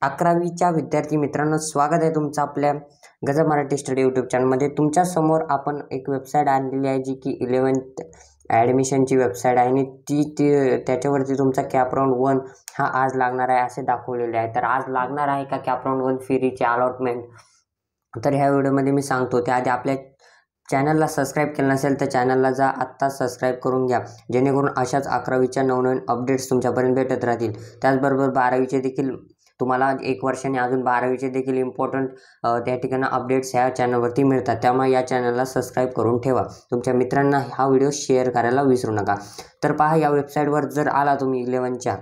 11वीच्या विद्यार्थी मित्रांनो, स्वागत आहे तुमचं आपल्या गजब मराठी स्टडी यूट्यूब चॅनलमध्ये। तुमच्यासमोर आपण एक वेबसाईट आणलेली आहे जी की 11th ॲडमिशनची वेबसाईट आहे आणि त्याच्यावरती तुमचा कॅप राऊंड 1 हा आज लागणार आहे असे दाखवलेले आहे। तर आज लागणार आहे का कॅप राऊंड 1 फेरीची अलॉटमेंट? तर ह्या व्हिडिओमध्ये मी सांगतो। त्याआधी आपल्या चॅनलला सबस्क्राईब केलं नसेल तर चॅनलला जा, आत्ता सबस्क्राईब करून घ्या, जेणेकरून अशाच 11वीच्या नवनवीन अपडेट्स तुमच्यापर्यंत भेटत राहतील। त्याचबरोबर 12वीचे देखील तुम्हाला एक वर्षाने अजून 12वीचे देखील इम्पॉर्टंट त्या ठिकाणी अपडेट्स ह्या चॅनलवरती मिळतात। त्यामुळे या चॅनलला सबस्क्राईब करून ठेवा। तुमच्या मित्रांना हा व्हिडिओ शेअर करायला विसरू नका। तर पहा, या वेबसाईटवर जर आला तुम्ही 11च्या,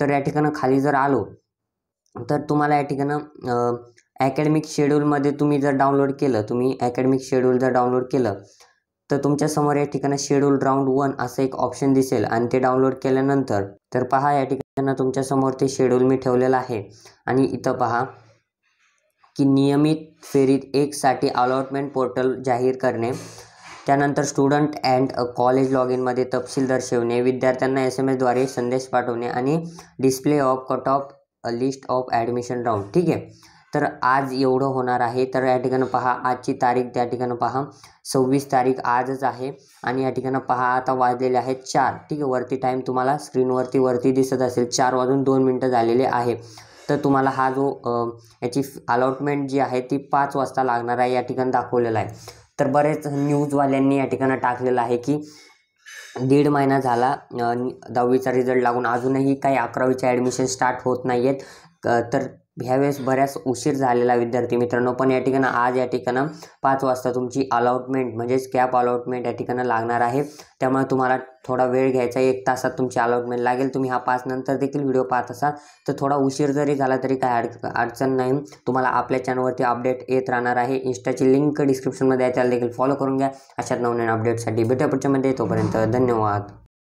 तर या ठिकाणी खाली जर आलो तर तुम्हाला या ठिकाणी अकॅडमिक शेड्यूलमध्ये तुम्ही जर डाउनलोड केलं, अकॅडमिक शेड्यूल जर डाउनलोड केलं तर तुमच्यासमोर या ठिकाणी शेड्यूल राऊंड 1 असं एक ऑप्शन दिसेल आणि ते डाउनलोड केल्यानंतर तर पहा या ठिकाणी तुमच्यासमोर ते शेड्यूल मी ठेवलेलं आहे आणि इथं पहा की नियमित फेरीत 1 साठी अलॉटमेंट पोर्टल जाहीर करणे, त्यानंतर स्टुडंट अँड कॉलेज लॉग इनमध्ये तपशील दर्शवणे, विद्यार्थ्यांना SMS द्वारे संदेश पाठवणे आणि display of cut off list of admission round. ठीक आहे, तर आज एवढं होणार आहे। तर या ठिकाणी पहा आजची तारीख, त्या ठिकाणी पहा 26 तारीख आजच आहे आणि या ठिकाणी पहा आता वाजलेले आहेत 4। ठीक आहे, वरती टाईम तुम्हाला स्क्रीनवरती दिसत असेल, 4:02 झालेले आहे। तर तुम्हाला हा जो याची अलॉटमेंट जी आहे ती 5 वाजता लागणार आहे या ठिकाणी दाखवलेला आहे। तर बरेच न्यूजवाल्यांनी या ठिकाणी टाकलेलं आहे की 1.5 महिना झाला 10वीचा रिझल्ट लागून, अजूनही काही 11वीचे ॲडमिशन स्टार्ट होत नाही आहेत। तर ह्यावेळेस बऱ्याच उशीर झालेला विद्यार्थी मित्रांनो, पण या ठिकाणी आज या ठिकाणी 5 वाजता तुमची अलॉटमेंट म्हणजेच कॅप अलॉटमेंट या ठिकाणी लागणार आहे। त्यामुळे तुम्हाला थोडा वेळ घ्यायचा, 1 तासात तुमची अलॉटमेंट लागेल। तुम्ही हा 5 नंतर देखील व्हिडिओ पाहत असाल तर थोडा उशीर जरी झाला तरी काय अडचण नाही, तुम्हाला आपल्या चॅनलवरती अपडेट येत राहणार आहे। इंस्टाची लिंक डिस्क्रिप्शनमध्ये आहे, त्याला देखील फॉलो करून घ्या अशा नवनवीन अपडेटसाठी। भेटूया पुढच्या मध्ये, तोपर्यंत धन्यवाद।